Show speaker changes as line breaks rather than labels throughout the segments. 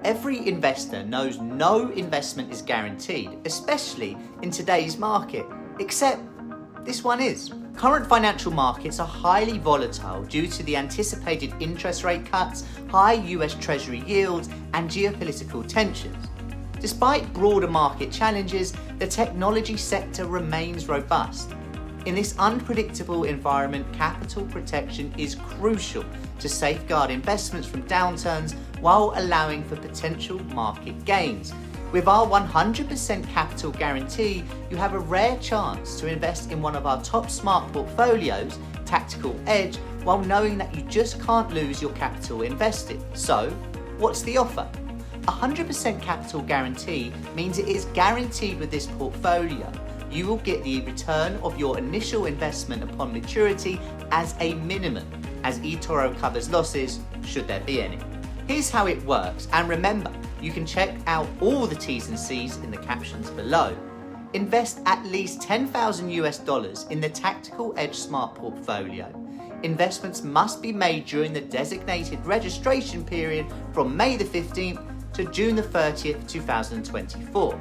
Every investor knows no investment is guaranteed, especially in today's market, except this one is. Current financial markets are highly volatile due to the anticipated interest rate cuts, high US Treasury yields, and geopolitical tensions. Despite broader market challenges, the technology sector remains robust. In this unpredictable environment, capital protection is crucial to safeguard investments from downturns while allowing for potential market gains. With our 100% capital guarantee, you have a rare chance to invest in one of our top smart portfolios, Tactical Edge, while knowing that you just can't lose your capital invested. So, what's the offer? 100% capital guarantee means it is guaranteed with this portfolio. You will get the return of your initial investment upon maturity as a minimum, as eToro covers losses, should there be any. Here's how it works, and remember, you can check out all the T's and C's in the captions below. Invest at least $10,000 in the Tactical Edge Smart Portfolio. Investments must be made during the designated registration period from May the 15th to June the 30th, 2024.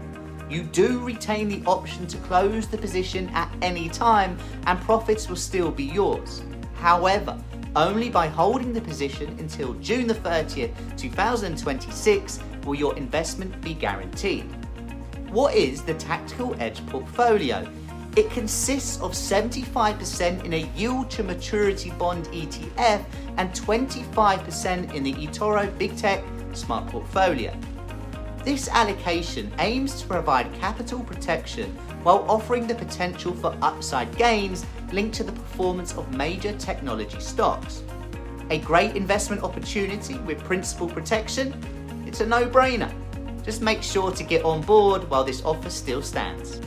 You do retain the option to close the position at any time and profits will still be yours. However, only by holding the position until June the 30th, 2026 will your investment be guaranteed. What is the Tactical Edge portfolio? It consists of 75% in a yield to maturity bond ETF and 25% in the eToro Big Tech Smart Portfolio. This allocation aims to provide capital protection while offering the potential for upside gains linked to the performance of major technology stocks. A great investment opportunity with principal protection? It's a no-brainer. Just make sure to get on board while this offer still stands.